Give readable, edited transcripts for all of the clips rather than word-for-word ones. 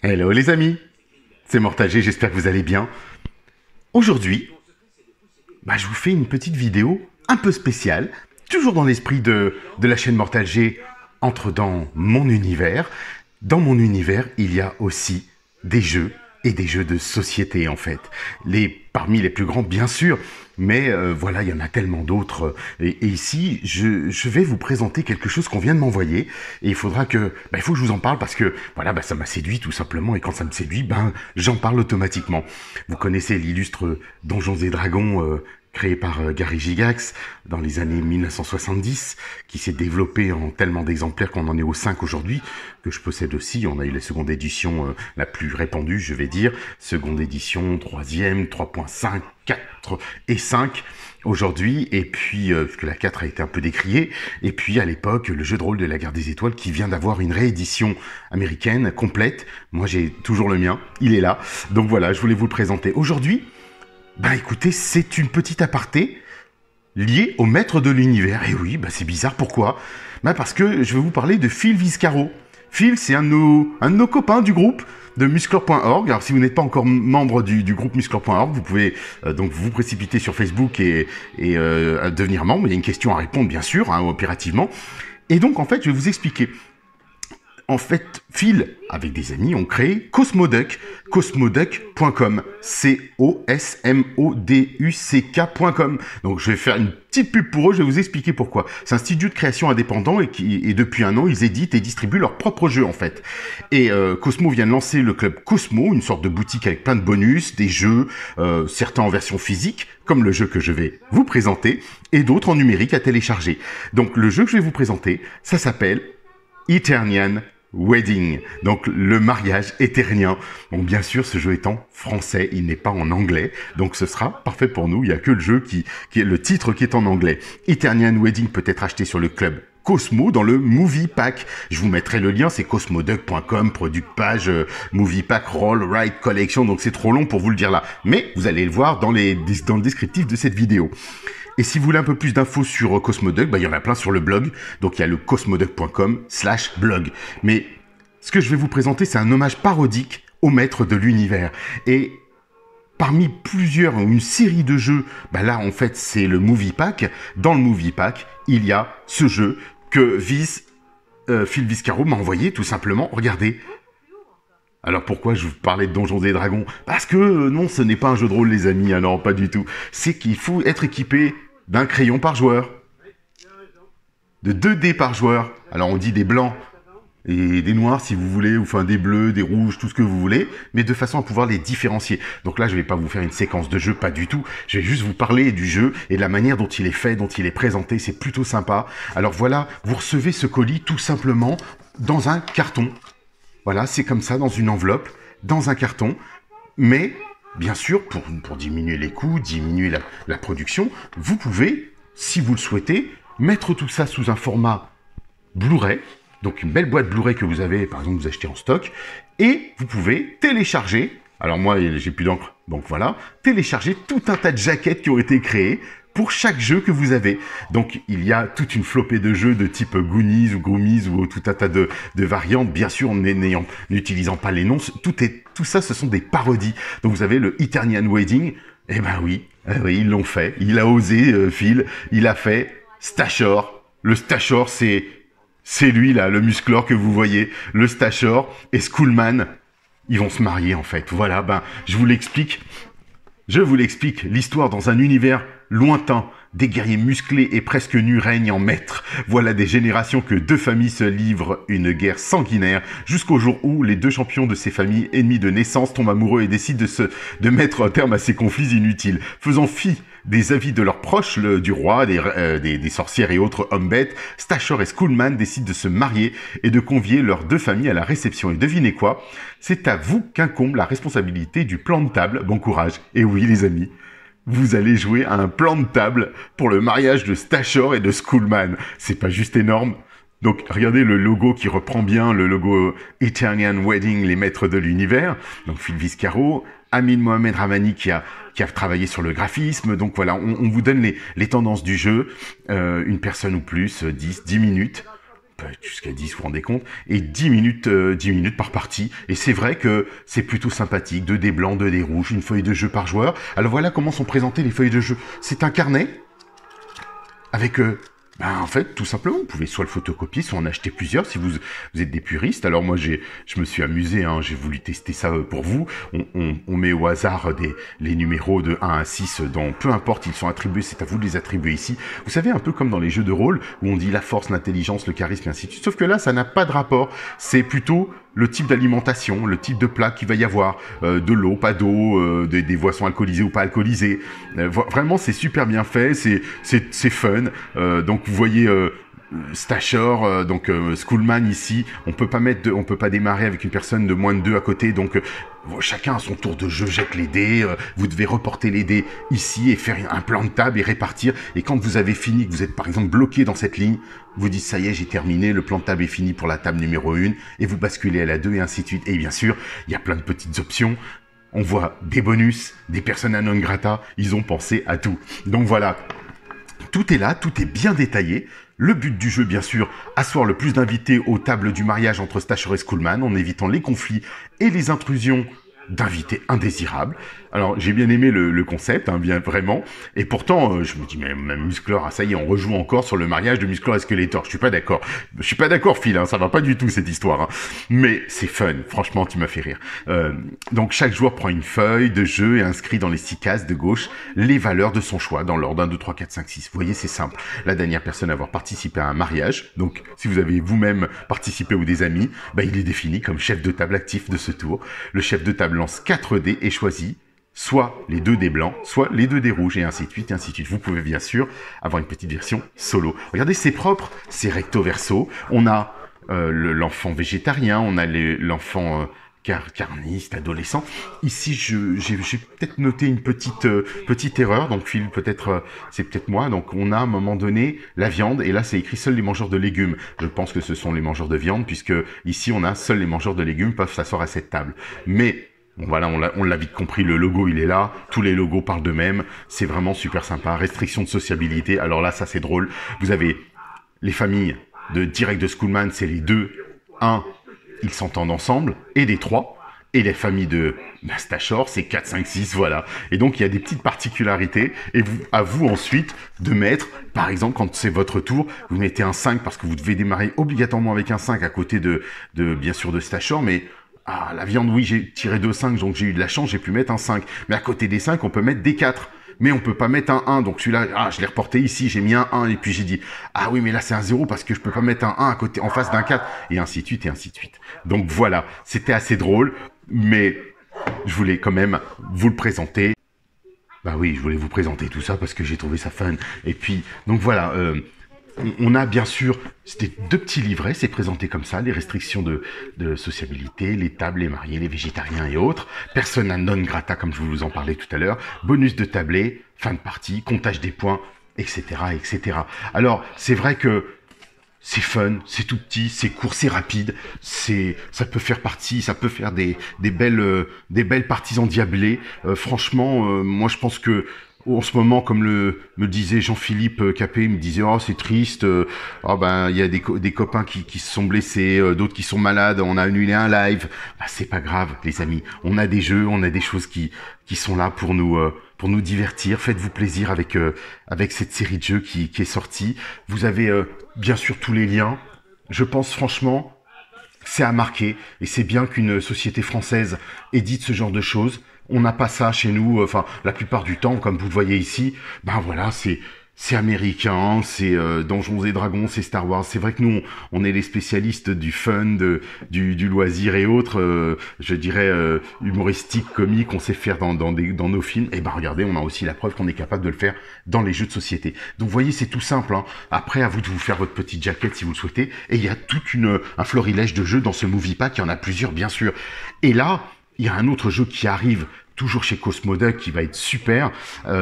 Hello les amis, c'est Mortager, j'espère que vous allez bien. Aujourd'hui, je vous fais une petite vidéo un peu spéciale, toujours dans l'esprit de la chaîne Mortager, entre dans mon univers. Dans mon univers, il y a aussi des jeux et des jeux de société en fait. Parmi les plus grands bien sûr, mais voilà, il y en a tellement d'autres. Et ici, je vais vous présenter quelque chose qu'on vient de m'envoyer. Et il faudra que, il faut que je vous en parle parce que voilà, ça m'a séduit tout simplement. Et quand ça me séduit, j'en parle automatiquement. Vous connaissez l'illustre Donjons et Dragons créé par Gary Gygax dans les années 1970, qui s'est développé en tellement d'exemplaires qu'on en est au 5 aujourd'hui, que je possède aussi. On a eu la seconde édition la plus répandue, je vais dire. Seconde édition, troisième, 3.5, 4 et 5 aujourd'hui, et puis, parce que la 4 a été un peu décriée, et puis à l'époque, le jeu de rôle de la Guerre des Étoiles, qui vient d'avoir une réédition américaine complète. Moi, j'ai toujours le mien, il est là. Donc voilà, je voulais vous le présenter. Aujourd'hui, écoutez, c'est une petite aparté liée au maître de l'univers. Et oui, c'est bizarre, pourquoi ? Parce que je vais vous parler de Phil Viscaro. Phil, c'est un de nos copains du groupe de Musclor.org. Alors, si vous n'êtes pas encore membre du groupe Musclor.org, vous pouvez donc vous précipiter sur Facebook et devenir membre. Il y a une question à répondre, bien sûr, opérativement. Et donc, en fait, je vais vous expliquer. En fait, Phil, avec des amis, ont créé Cosmoduck, cosmoduck.com, COSMODUCK.com. Donc, je vais faire une petite pub pour eux, je vais vous expliquer pourquoi. C'est un studio de création indépendant et depuis un an, ils éditent et distribuent leurs propres jeux, en fait. Et Cosmo vient de lancer le club Cosmo, une sorte de boutique avec plein de bonus, des jeux, certains en version physique, comme le jeu que je vais vous présenter, et d'autres en numérique à télécharger. Donc, le jeu que je vais vous présenter, ça s'appelle Eternian Wedding, donc le mariage éternien. Donc bien sûr, ce jeu est en français, il n'est pas en anglais, donc ce sera parfait pour nous. Il n'y a que le jeu qui est le titre qui est en anglais. Eternian Wedding peut être acheté sur le club Cosmo dans le Movie Pack. Je vous mettrai le lien, c'est cosmoduck.com, product page, Movie Pack, Roll, Ride, Collection, donc c'est trop long pour vous le dire là. Mais vous allez le voir dans le descriptif de cette vidéo. Et si vous voulez un peu plus d'infos sur Cosmoduck, il y en a plein sur le blog. Donc il y a le cosmoduck.com/blog. Mais ce que je vais vous présenter, c'est un hommage parodique au maître de l'univers. Et parmi une série de jeux, là en fait c'est le Movie Pack. Dans le Movie Pack, il y a ce jeu que Phil Viscaro m'a envoyé tout simplement. Regardez. Alors pourquoi je vous parlais de Donjons et Dragons ? Parce que non, ce n'est pas un jeu de rôle les amis, non pas du tout. C'est qu'il faut être équipé d'un crayon par joueur, de 2 dés par joueur. Alors on dit des blancs et des noirs si vous voulez, ou enfin des bleus, des rouges, tout ce que vous voulez, mais de façon à pouvoir les différencier. Donc là je vais pas vous faire une séquence de jeu, pas du tout. Je vais juste vous parler du jeu et de la manière dont il est fait, dont il est présenté, c'est plutôt sympa. Alors voilà, vous recevez ce colis tout simplement dans un carton. Voilà, c'est comme ça, dans une enveloppe, dans un carton. Mais, bien sûr, pour diminuer les coûts, diminuer la production, vous pouvez, si vous le souhaitez, mettre tout ça sous un format Blu-ray. Donc, une belle boîte Blu-ray que vous avez, par exemple, vous achetez en stock. Et vous pouvez télécharger, alors moi, j'ai plus d'encre, donc voilà, télécharger tout un tas de jaquettes qui ont été créées pour chaque jeu que vous avez. Donc, il y a toute une flopée de jeux de type Goonies ou Groomies ou tout un tas de variantes, bien sûr, n'utilisant pas les noms. Tout ça, ce sont des parodies. Donc, vous avez le Eternian Wedding. Eh ben oui, ils l'ont fait. Il a osé, Phil. Il a fait Stashor. Le Stashor, c'est lui, là, le musclor que vous voyez. Le Stashor et Skullman. Ils vont se marier, en fait. Voilà, je vous l'explique. Je vous l'explique, l'histoire dans un univers lointain, des guerriers musclés et presque nus règnent en maîtres. Voilà des générations que 2 familles se livrent une guerre sanguinaire, jusqu'au jour où les 2 champions de ces familles ennemies de naissance tombent amoureux et décident de mettre un terme à ces conflits inutiles, faisant fi des avis de leurs proches, du roi, des sorcières et autres hommes bêtes. Stashor et Skullman décident de se marier et de convier leurs 2 familles à la réception. Et devinez quoi ? C'est à vous qu'incombe la responsabilité du plan de table. Bon courage. Et oui les amis, vous allez jouer à un plan de table pour le mariage de Stashor et de Skullman. C'est pas juste énorme ? Donc regardez le logo qui reprend bien le logo Eternian Wedding, les maîtres de l'univers. Donc Phil Viscaro, Amin Mohamed Ramani qui a travaillé sur le graphisme. Donc voilà, on vous donne les tendances du jeu, une personne ou plus, 10 minutes. peut être jusqu'à 10, vous vous rendez compte, et 10 minutes par partie. Et c'est vrai que c'est plutôt sympathique, 2 dés blancs, 2 dés rouges, une feuille de jeu par joueur. Alors voilà comment sont présentées les feuilles de jeu. C'est un carnet avec... en fait, tout simplement, vous pouvez soit le photocopier, soit en acheter plusieurs si vous êtes des puristes. Alors moi, je me suis amusé, hein, j'ai voulu tester ça pour vous. On met au hasard les numéros de 1 à 6, peu importe, ils sont attribués, c'est à vous de les attribuer ici. Vous savez, un peu comme dans les jeux de rôle, où on dit la force, l'intelligence, le charisme, et ainsi de suite. Sauf que là, ça n'a pas de rapport. C'est plutôt le type d'alimentation, le type de plat qu'il va y avoir, de l'eau, pas d'eau, des boissons alcoolisées ou pas alcoolisées. Vraiment, c'est super bien fait, c'est fun. Donc vous voyez Stashor, Schoolman ici, on peut pas démarrer avec une personne de moins de 2 à côté, donc chacun à son tour de jeu jette les dés, vous devez reporter les dés ici et faire un plan de table et répartir, et quand vous avez fini, que vous êtes par exemple bloqué dans cette ligne, vous dites ça y est, j'ai terminé, le plan de table est fini pour la table numéro 1, et vous basculez à la 2 et ainsi de suite, et bien sûr, il y a plein de petites options. On voit des bonus, des persona non grata, ils ont pensé à tout. Donc voilà, tout est là, tout est bien détaillé. Le but du jeu, bien sûr, asseoir le plus d'invités aux tables du mariage entre Stashor et Schoolman, en évitant les conflits et les intrusions d'invités indésirables. Alors, j'ai bien aimé le concept, hein, bien vraiment. Et pourtant, je me dis, mais Musclor, ça y est, on rejoue encore sur le mariage de Musclor et Skeletor. Je suis pas d'accord. Je suis pas d'accord, Phil, hein, ça va pas du tout, cette histoire. Hein. Mais c'est fun, franchement, tu m'as fait rire. Donc, chaque joueur prend une feuille de jeu et inscrit dans les 6 cases de gauche les valeurs de son choix, dans l'ordre 1, 2, 3, 4, 5, 6. Vous voyez, c'est simple. La dernière personne à avoir participé à un mariage, donc si vous avez vous-même participé ou des amis, il est défini comme chef de table actif de ce tour. Le chef de table lance 4 dés et choisit soit les 2 dés blancs, soit les 2 dés rouges, et ainsi de suite, et ainsi de suite. Vous pouvez bien sûr avoir une petite version solo. Regardez, c'est propre, c'est recto verso. On a l'enfant végétarien, on a l'enfant carniste, adolescent. Ici, j'ai peut-être noté une petite erreur, donc Phil, c'est peut-être moi. Donc on a à un moment donné la viande, et là c'est écrit seuls les mangeurs de légumes. Je pense que ce sont les mangeurs de viande, puisque ici on a seuls les mangeurs de légumes peuvent s'asseoir à cette table. Mais bon, voilà, on l'a vite compris, le logo il est là, tous les logos parlent d'eux-mêmes, c'est vraiment super sympa. Restriction de sociabilité, alors là ça c'est drôle. Vous avez les familles direct de Schoolman, c'est les 2, 1, ils s'entendent ensemble, et des 3, et les familles de Stashor, c'est 4, 5, 6, voilà. Et donc il y a des petites particularités, et à vous ensuite de mettre, par exemple quand c'est votre tour, vous mettez un 5 parce que vous devez démarrer obligatoirement avec un 5 à côté bien sûr de Stashor, mais la viande, oui, j'ai tiré 2 5, donc j'ai eu de la chance, j'ai pu mettre un 5. Mais à côté des 5, on peut mettre des 4. Mais on peut pas mettre un 1, donc celui-là, je l'ai reporté ici, j'ai mis un 1, et puis j'ai dit, oui, mais là c'est un 0 parce que je peux pas mettre un 1 à côté, en face d'un 4, et ainsi de suite, et ainsi de suite. Donc voilà, c'était assez drôle, mais je voulais quand même vous le présenter. Oui, je voulais vous présenter tout ça parce que j'ai trouvé ça fun. Et puis, donc voilà, on a bien sûr, c'était 2 petits livrets, c'est présenté comme ça, les restrictions de sociabilité, les tables, les mariés, les végétariens et autres, persona non grata comme je vous en parlais tout à l'heure, bonus de tablé, fin de partie, comptage des points, etc., etc. Alors, c'est vrai que c'est fun, c'est tout petit, c'est court, c'est rapide, ça peut faire des belles parties endiablées. Franchement, moi je pense que en ce moment, comme me disait Jean-Philippe Capet, il me disait c'est triste, il y a des copains qui se sont blessés, d'autres qui sont malades, on a annulé un live. C'est pas grave, les amis. On a des jeux, on a des choses qui sont là pour nous divertir. Faites-vous plaisir avec cette série de jeux qui est sortie. Vous avez bien sûr tous les liens. Je pense franchement, c'est à marquer, et c'est bien qu'une société française édite ce genre de choses. On n'a pas ça chez nous, la plupart du temps, comme vous le voyez ici, voilà, c'est américain, c'est Donjons et Dragons, c'est Star Wars. C'est vrai que nous, on est les spécialistes du fun, du loisir et autres, je dirais humoristique, comique, on sait faire dans nos films. Et regardez, on a aussi la preuve qu'on est capable de le faire dans les jeux de société. Donc vous voyez, c'est tout simple. Hein. Après, à vous de vous faire votre petite jaquette si vous le souhaitez. Et il y a un florilège de jeux dans ce Movie Pack. Il y en a plusieurs, bien sûr. Et là, il y a un autre jeu qui arrive, toujours chez Cosmoduck, qui va être super.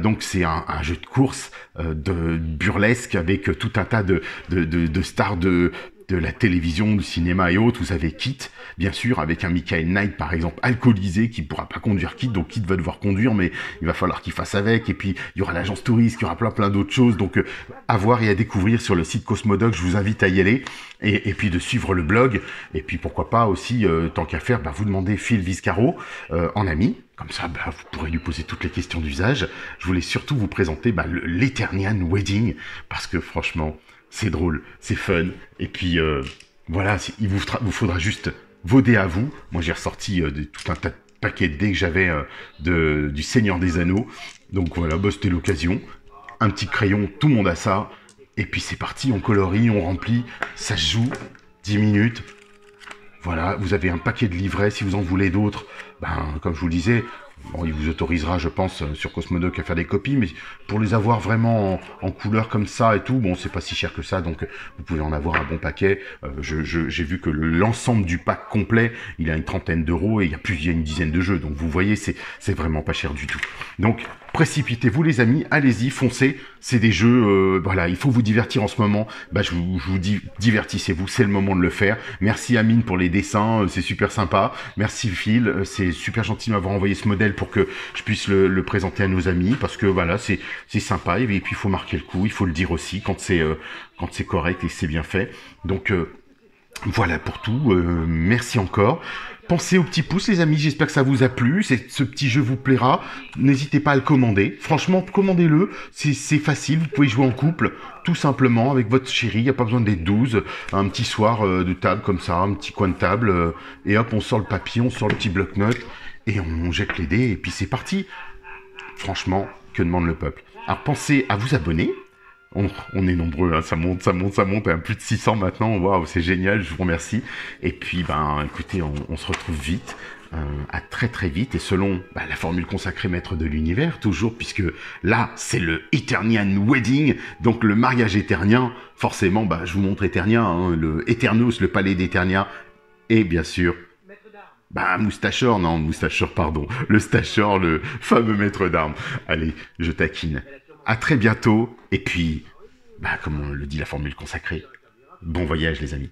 Donc c'est un jeu de course de burlesque avec tout un tas de stars de de la télévision, du cinéma et autres. Vous avez Kit, bien sûr, avec un Michael Knight, par exemple, alcoolisé, qui ne pourra pas conduire Kit, donc Kit va devoir conduire, mais il va falloir qu'il fasse avec. Et puis, il y aura l'agence touriste, il y aura plein d'autres choses. Donc, à voir et à découvrir sur le site Cosmodoc, je vous invite à y aller. Et puis, de suivre le blog. Et puis, pourquoi pas aussi, tant qu'à faire, vous demandez Phil Viscaro en ami. Comme ça, vous pourrez lui poser toutes les questions d'usage. Je voulais surtout vous présenter l'Eternian Wedding, parce que franchement, c'est drôle, c'est fun, et puis voilà, il vous faudra juste vos dés à vous. Moi j'ai ressorti tout un tas de paquets de dés que j'avais du Seigneur des Anneaux, donc voilà, c'était l'occasion. Un petit crayon, tout le monde a ça, et puis c'est parti, on colorie, on remplit, ça se joue, 10 minutes, voilà, vous avez un paquet de livrets, si vous en voulez d'autres, comme je vous le disais, bon, il vous autorisera, je pense, sur Cosmodoc à faire des copies, mais pour les avoir vraiment en couleur comme ça et tout, bon, c'est pas si cher que ça, donc vous pouvez en avoir un bon paquet. J'ai vu que l'ensemble du pack complet, il a une 30aine d'euros et il y a une dizaine de jeux, donc vous voyez, c'est vraiment pas cher du tout. Donc, précipitez-vous les amis, allez-y, foncez, c'est des jeux, voilà, il faut vous divertir en ce moment, je vous dis, divertissez-vous, c'est le moment de le faire. Merci Amine pour les dessins, c'est super sympa, merci Phil, c'est super gentil de m'avoir envoyé ce modèle pour que je puisse le présenter à nos amis, parce que voilà, c'est sympa, et puis il faut marquer le coup, il faut le dire aussi quand c'est correct et c'est bien fait. Donc voilà pour tout, merci encore. Pensez au petit pouce les amis, j'espère que ça vous a plu, ce petit jeu vous plaira, n'hésitez pas à le commander, franchement commandez-le, c'est facile, vous pouvez jouer en couple, tout simplement, avec votre chérie, il n'y a pas besoin d'être 12, un petit soir de table comme ça, un petit coin de table, et hop on sort le papier, on sort le petit bloc-notes, et on jette les dés, et puis c'est parti. Franchement, que demande le peuple? Alors pensez à vous abonner. On est nombreux, hein, ça monte à plus de 600 maintenant, waouh, c'est génial, je vous remercie. Et puis, écoutez, on se retrouve vite, à très vite, et selon la formule consacrée maître de l'univers, toujours, puisque là, c'est le Eternian Wedding, donc le mariage éternien, forcément, je vous montre Eternia, hein, le Eternos, le palais d'Eternia, et bien sûr, Moustachor, pardon, le Stachor, le fameux maître d'armes. Allez, je taquine. À très bientôt, et puis, comme on le dit la formule consacrée, bon voyage les amis.